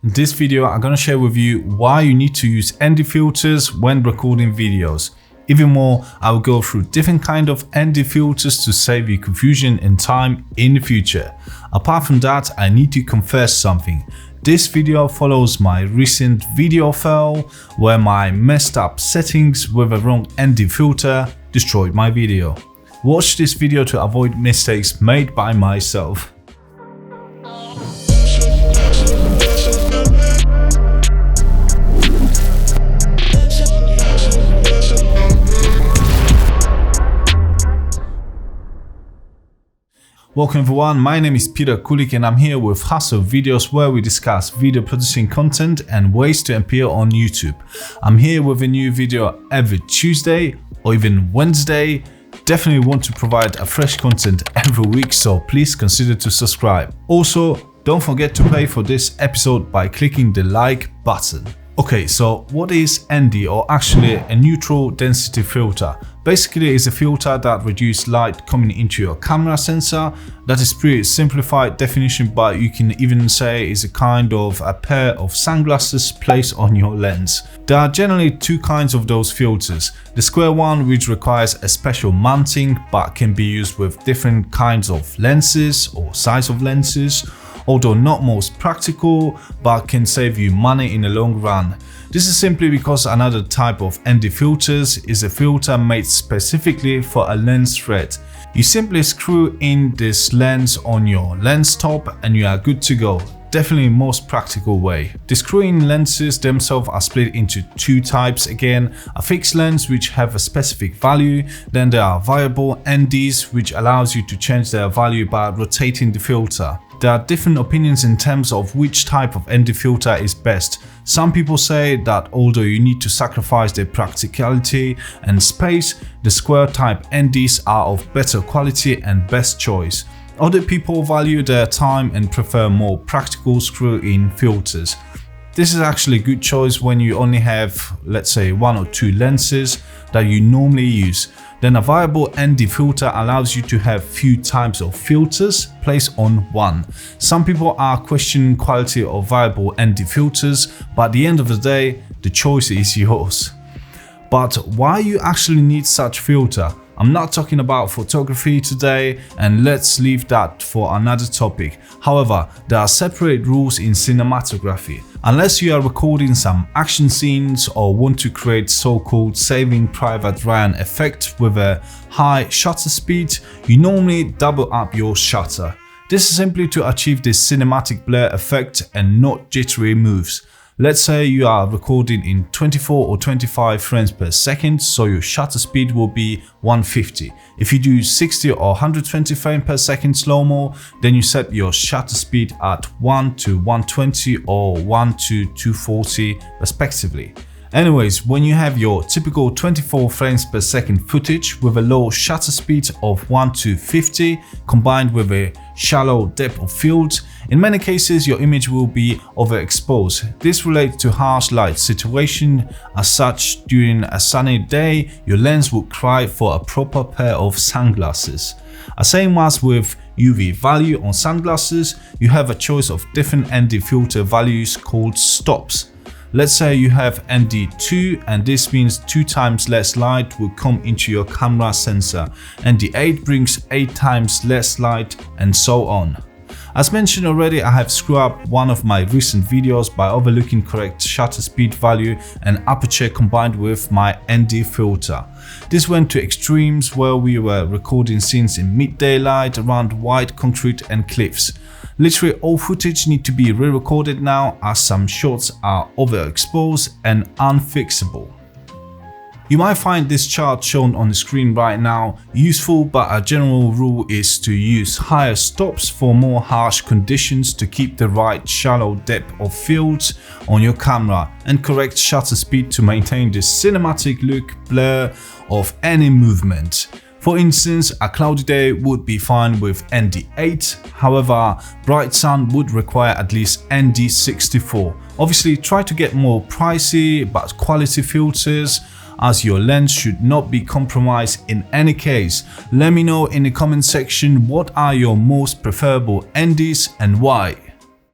In this video, I'm gonna share with you why you need to use ND filters when recording videos. Even more, I will go through different kind of ND filters to save you confusion and time in the future. Apart from that, I need to confess something. This video follows my recent video fail where my messed up settings with a wrong ND filter destroyed my video. Watch this video to avoid mistakes made by myself. Welcome everyone, my name is Peter Kulik and I'm here with Hustle Videos where we discuss video producing content and ways to appear on YouTube. I'm here with a new video every Tuesday or even Wednesday. Definitely want to provide a fresh content every week, so please consider to subscribe. Also, don't forget to pay for this episode by clicking the like button. Okay, so what is ND, or actually a neutral density filter? Basically, it's a filter that reduces light coming into your camera sensor. That is pretty simplified definition, but you can even say it's a kind of a pair of sunglasses placed on your lens. There are generally two kinds of those filters. The square one, which requires a special mounting but can be used with different kinds of lenses or size of lenses, although not most practical but can save you money in the long run. This is simply because another type of ND filters is a filter made specifically for a lens thread. You simply screw in this lens on your lens top and you are good to go. Definitely most practical way. The screw-in lenses themselves are split into two types again, a fixed lens which have a specific value, then there are variable NDs which allows you to change their value by rotating the filter. There are different opinions in terms of which type of ND filter is best. Some people say that although you need to sacrifice their practicality and space, the square type NDs are of better quality and best choice. Other people value their time and prefer more practical screw-in filters. This is actually a good choice when you only have, let's say, one or two lenses that you normally use. Then a variable ND filter allows you to have few types of filters placed on one. Some people are questioning quality of variable ND filters, but at the end of the day, the choice is yours. But why you actually need such filter? I'm not talking about photography today, and let's leave that for another topic. However, there are separate rules in cinematography. Unless you are recording some action scenes or want to create so-called Saving Private Ryan effect with a high shutter speed, you normally double up your shutter. This is simply to achieve this cinematic blur effect and not jittery moves. Let's say you are recording in 24 or 25 frames per second, so your shutter speed will be 150. If you do 60 or 120 frames per second slow-mo, then you set your shutter speed at 1 to 120 or 1 to 240 respectively. Anyways, when you have your typical 24 frames per second footage with a low shutter speed of 1 to 50 combined with a shallow depth of field, in many cases your image will be overexposed. This relates to harsh light situation. As such, during a sunny day, your lens would cry for a proper pair of sunglasses. Same as with UV value on sunglasses, you have a choice of different ND filter values called stops. Let's say you have ND2 and this means 2 times less light will come into your camera sensor. ND8 brings 8 times less light and so on. As mentioned already, I have screwed up one of my recent videos by overlooking correct shutter speed value and aperture combined with my ND filter. This went to extremes where we were recording scenes in mid-daylight around white concrete and cliffs. Literally all footage need to be re-recorded now as some shots are overexposed and unfixable. You might find this chart shown on the screen right now useful, but a general rule is to use higher stops for more harsh conditions to keep the right shallow depth of field on your camera and correct shutter speed to maintain the cinematic look blur of any movement. For instance, a cloudy day would be fine with ND8, however, bright sun would require at least ND64. Obviously, try to get more pricey but quality filters, as your lens should not be compromised in any case. Let me know in the comment section what are your most preferable NDs and why.